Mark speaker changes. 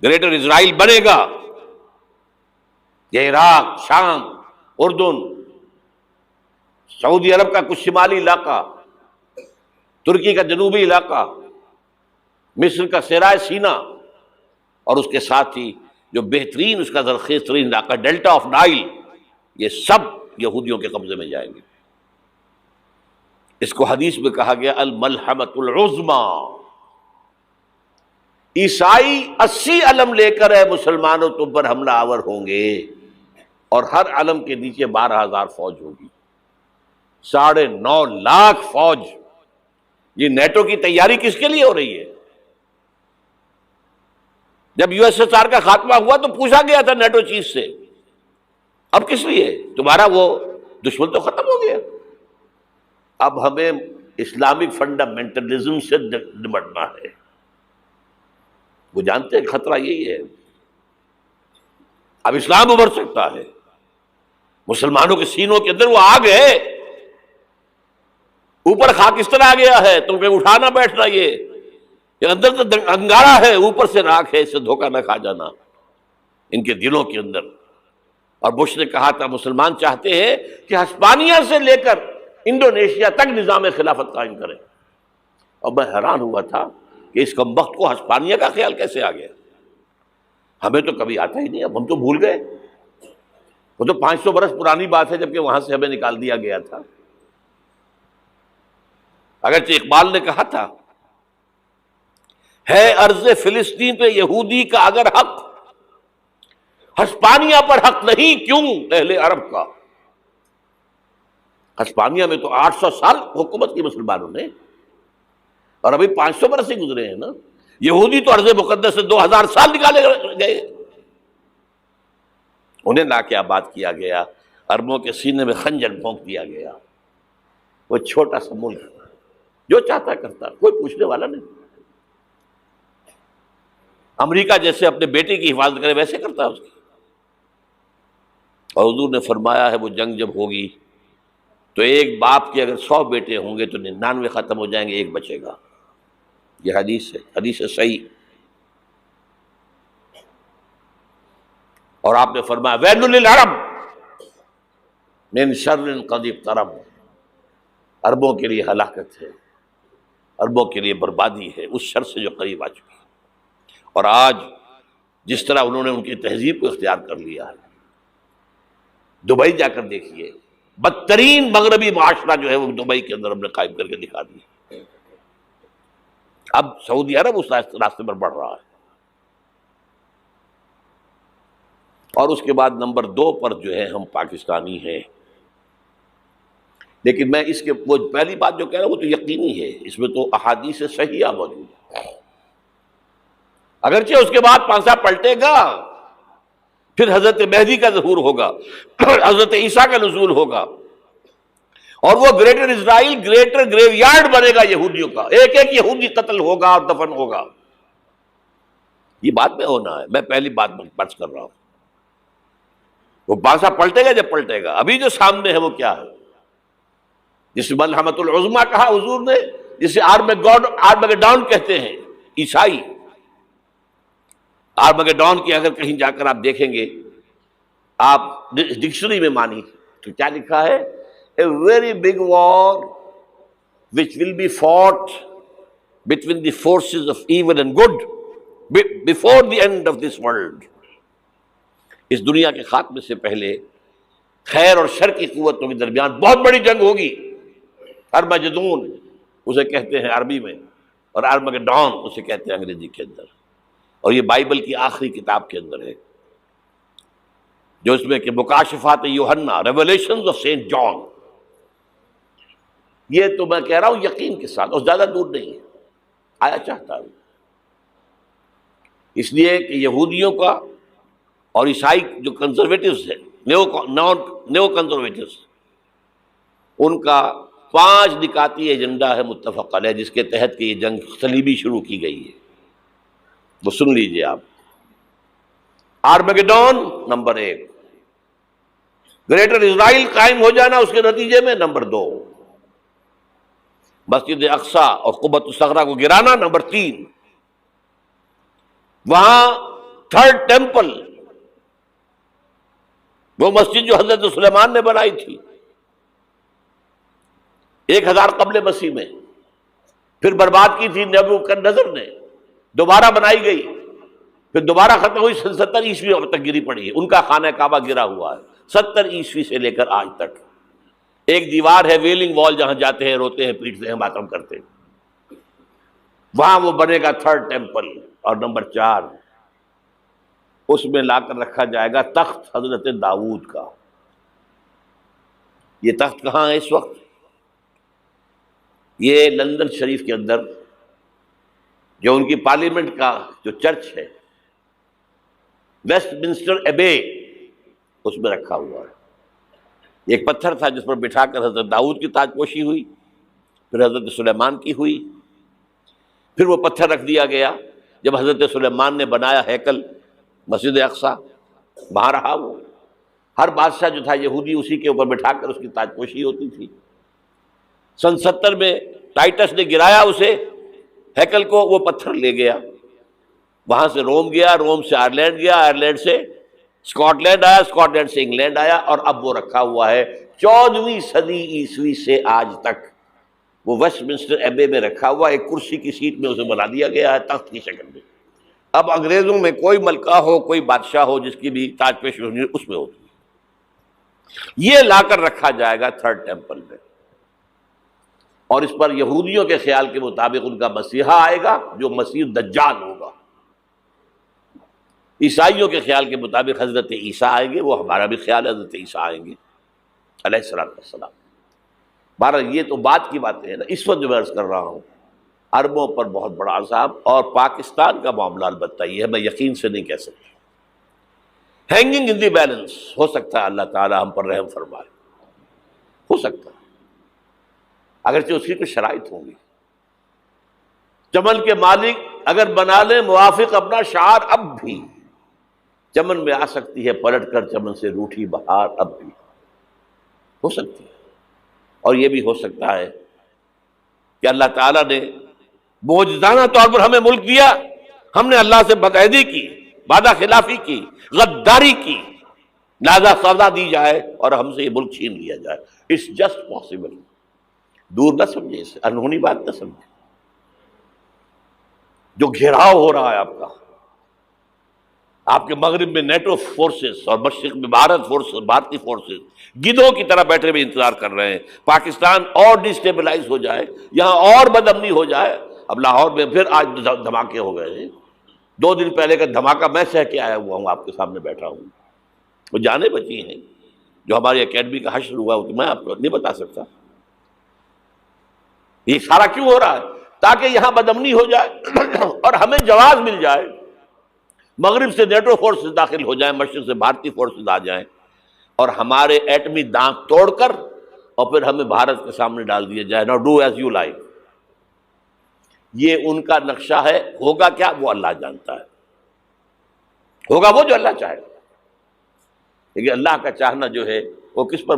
Speaker 1: Greater اسرائیل بنے گا، یہ عراق، شام، اردن، سعودی عرب کا کچھ شمالی علاقہ، ترکی کا جنوبی علاقہ، مصر کا صحرائے سینا، اور اس کے ساتھ ہی جو بہترین اس کا زرخیز ترین علاقہ ڈیلٹا آف نائل، یہ سب یہودیوں کے قبضے میں جائیں گے۔ اس کو حدیث میں کہا گیا الملحمۃ العظمی۔ عیسائی 80 علم لے کر اے مسلمانوں تم پر حملہ آور ہوں گے، اور ہر علم کے نیچے 12,000 فوج ہوگی، 9.5 لاکھ فوج۔ یہ نیٹو کی تیاری کس کے لیے ہو رہی ہے؟ جب یو ایس ایس آر کا خاتمہ ہوا تو پوچھا گیا تھا نیٹو چیف سے، اب کس لیے؟ تمہارا وہ دشمن تو ختم ہو گیا، اب ہمیں اسلامک فنڈامنٹلزم سے نمٹنا ہے۔ وہ جانتے ہیں خطرہ یہی ہے، اب اسلام ابھر سکتا ہے، مسلمانوں کے سینوں کے اندر وہ آگ ہے، اوپر خاکستر آ گیا ہے، تم پہ اٹھانا بیٹھنا، یہ اندر تو انگارہ ہے، اوپر سے راکھ ہے، اس سے دھوکہ نہ کھا جانا ان کے دلوں کے اندر۔ اور بش نے کہا تھا مسلمان چاہتے ہیں کہ ہسپانیہ سے لے کر انڈونیشیا تک نظام خلافت قائم کریں، اور میں حیران ہوا تھا کہ اس کمبخت کو ہسپانیہ کا خیال کیسے آ گیا؟ ہمیں تو کبھی آتا ہی نہیں، اب ہم تو بھول گئے، وہ تو 500 برس پرانی بات ہے جبکہ وہاں سے ہمیں نکال دیا گیا تھا۔ اگرچہ اقبال نے کہا تھا ہے ارض فلسطین پہ یہودی کا اگر حق، ہسپانیہ پر حق نہیں کیوں اہل عرب کا؟ ہسپانیہ میں تو 800 سال حکومت کی مسلمانوں نے، اور ابھی 500 برس سے گزرے ہیں نا۔ یہودی تو ارض مقدس سے 2000 سال نکالے گئے، انہیں لا کے آباد کیا گیا، عربوں کے سینے میں خنجر بھونک دیا گیا۔ وہ چھوٹا سا ملک جو چاہتا کرتا، کوئی پوچھنے والا نہیں۔ امریکہ جیسے اپنے بیٹے کی حفاظت کرے ویسے کرتا ہے اس کی۔ اور حضور نے فرمایا ہے وہ جنگ جب ہوگی تو ایک باپ کے اگر 100 بیٹے ہوں گے تو 99 ختم ہو جائیں گے، ایک بچے گا۔ یہ حدیث ہے، حدیث ہے صحیح۔ اور آپ نے فرمایا ویل للعرب من شر قد اقترب، عربوں کے لیے ہلاکت ہے، عربوں کے لیے بربادی ہے اس شر سے جو قریب آ چکی ہے۔ اور آج جس طرح انہوں نے ان کی تہذیب کو اختیار کر لیا ہے، دبئی جا کر دیکھیے، بدترین مغربی معاشرہ جو ہے وہ دبئی کے اندر ہم نے قائم کر کے دکھا دیا۔ اب سعودی عرب اس راستے پر بڑھ رہا ہے۔ اور اس کے بعد نمبر 2 پر جو ہے ہم پاکستانی ہیں، لیکن میں اس کے وہ پہلی بات جو کہہ رہا ہوں وہ تو یقینی ہے، اس میں تو احادیث صحیحہ موجود ہے۔ اگرچہ اس کے بعد پانسا پلٹے گا، پھر حضرت مہدی کا ظہور ہوگا، حضرت عیسیٰ کا نزول ہوگا، اور وہ گریٹر اسرائیل گریٹر گریو یارڈ بنے گا یہودیوں کا، ایک ایک یہودی قتل ہوگا اور دفن ہوگا۔ یہ بات میں ہونا ہے، میں پہلی بات بات کر رہا ہوں۔ وہ پانسا پلٹے گا جب پلٹے گا، ابھی جو سامنے ہے وہ کیا ہے؟ جس ملحمۃ العظمیٰ کہا حضور نے، جسے آرمگیڈون کہتے ہیں عیسائی۔ آرمگیڈون کی اگر کہیں جا کر آپ دیکھیں گے، آپ ڈکشنری میں مانی تو کیا لکھا ہے؟ A very big war which will be fought between the forces of evil and good before the end of this world۔ اس دنیا کے خاتمے سے پہلے خیر اور شر کی قوتوں کے درمیان بہت بڑی جنگ ہوگی۔ ارمجدون اسے کہتے ہیں عربی میں، اور آرمگیڈون اسے کہتے ہیں انگریزی کے اندر، اور یہ بائبل کی آخری کتاب کے اندر ہے، جو اس میں کہ مکاشفات یوحنا، ریولیشنز آف سینٹ جان۔ یہ تو میں کہہ رہا ہوں یقین کے ساتھ، اور زیادہ دور نہیں ہے، آیا چاہتا ہوں۔ اس لیے کہ یہودیوں کا اور عیسائی جو کنزرویٹوز ہیں، نیو کنزرویٹوز، ان کا 5 نکاتی ایجنڈا ہے متفق علیہ، جس کے تحت کہ یہ جنگ صلیبی شروع کی گئی ہے۔ وہ سن لیجئے آپ۔ آرمگیڈون نمبر 1، گریٹر اسرائیل قائم ہو جانا اس کے نتیجے میں نمبر 2، مسجد اقصیٰ اور قبۃ الصخرہ کو گرانا نمبر 3، وہاں تھرڈ ٹیمپل، وہ مسجد جو حضرت سلیمان نے بنائی تھی 1000 قبل مسیح میں، پھر برباد کی تھی نبوکدنضر نے، دوبارہ بنائی گئی، پھر دوبارہ ختم ہوئی 70 عیسوی تک گری پڑی ہے، ان کا خانہ کعبہ گرا ہوا ہے 70 عیسوی سے لے کر آج تک۔ ایک دیوار ہے ویلنگ وال، جہاں جاتے ہیں، روتے ہیں، پیٹتے ہیں، ماتم کرتے ہیں، وہاں وہ بنے گا تھرڈ ٹیمپل۔ اور نمبر 4، اس میں لا کر رکھا جائے گا تخت حضرت داؤد کا۔ یہ تخت کہاں ہے اس وقت؟ یہ لندن شریف کے اندر، جو ان کی پارلیمنٹ کا جو چرچ ہے، ویسٹ منسٹر ایبے، اس میں رکھا ہوا ہے۔ ایک پتھر تھا جس پر بٹھا کر حضرت داؤد کی تاج پوشی ہوئی، پھر حضرت سلیمان کی ہوئی، پھر وہ پتھر رکھ دیا گیا جب حضرت سلیمان نے بنایا ہیکل مسجد اقصیٰ، وہاں رہا وہ۔ ہر بادشاہ جو تھا یہودی اسی کے اوپر بٹھا کر اس کی تاج پوشی ہوتی تھی۔ سن 70 میں ٹائٹس نے گرایا اسے، ہیکل کو، وہ پتھر لے گیا، وہاں سے روم گیا، روم سے آئرلینڈ گیا، آئرلینڈ سے اسکاٹ لینڈ آیا، اسکاٹ لینڈ سے انگلینڈ آیا، اور اب وہ رکھا ہوا ہے 14ویں صدی عیسوی سے آج تک۔ وہ ویسٹ منسٹر ایبے میں رکھا ہوا، ایک کرسی کی سیٹ میں اسے بنا دیا گیا ہے تخت کی شکل میں۔ اب انگریزوں میں کوئی ملکہ ہو، کوئی بادشاہ ہو جس کی بھی تاج پوشی ہونی، اس میں ہوتی ہے۔ یہ لا کر رکھا جائے گا تھرڈ ٹیمپل میں، اور اس پر یہودیوں کے خیال کے مطابق ان کا مسیحا آئے گا جو مسیح دجال ہوگا۔ عیسائیوں کے خیال کے مطابق حضرت عیسیٰ آئیں گے، وہ ہمارا بھی خیال ہے حضرت عیسیٰ آئیں گے علیہ السلام۔ بہرحال یہ تو بات کی باتیں ہیں نا، اس وقت جو میں عرض کر رہا ہوں عربوں پر بہت بڑا عذاب، اور پاکستان کا معاملہ البتہ یہ ہے، میں یقین سے نہیں کہہ سکتا، ہینگنگ ان دی بیلنس، ہو سکتا ہے اللہ تعالی ہم پر رحم فرمائے، ہو سکتا ہے، اگرچہ اس کی کچھ شرائط ہوں گی۔ چمن کے مالک اگر بنا لیں موافق اپنا شعار، اب بھی چمن میں آ سکتی ہے پلٹ کر چمن سے روٹھی بہار، اب بھی ہو سکتی ہے۔ اور یہ بھی ہو سکتا ہے کہ اللہ تعالیٰ نے معجزانہ طور پر ہمیں ملک دیا، ہم نے اللہ سے بدعہدی کی، وعدہ خلافی کی، غداری کی، لہذا سزا دی جائے اور ہم سے یہ ملک چھین لیا جائے۔ اٹس جسٹ پاسبل، دور نہ سمجھے اسے، انہونی بات نہ سمجھے۔ جو گھیراؤ ہو رہا ہے آپ کا، آپ کے مغرب میں نیٹو فورسز اور مشرق میں بھارتی فورسز گدھوں کی طرح بیٹھے ہوئے انتظار کر رہے ہیں پاکستان اور ڈسٹیبلائز ہو جائے، یہاں اور بدامنی ہو جائے۔ اب لاہور میں پھر آج دھماکے ہو گئے ہیں، 2 دن پہلے کا دھماکہ میں سہ کے آیا ہوا ہوں، آپ کے سامنے بیٹھا ہوں، وہ جانیں بچی ہیں، جو ہماری اکیڈمی کا حشر ہوا وہ تو میں آپ کو نہیں بتا سکتا۔ یہ سارا کیوں ہو رہا ہے؟ تاکہ یہاں بدامنی ہو جائے اور ہمیں جواز مل جائے، مغرب سے نیٹو فورسز داخل ہو جائیں، مشرق سے بھارتی فورسز آ جائیں، اور ہمارے ایٹمی دانت توڑ کر اور پھر ہمیں بھارت کے سامنے ڈال دیا جائے۔ نو ڈو ایز یو لائک۔ یہ ان کا نقشہ ہے، ہوگا کیا وہ اللہ جانتا ہے، ہوگا وہ جو اللہ چاہے، لیکن اللہ کا چاہنا جو ہے وہ کس پر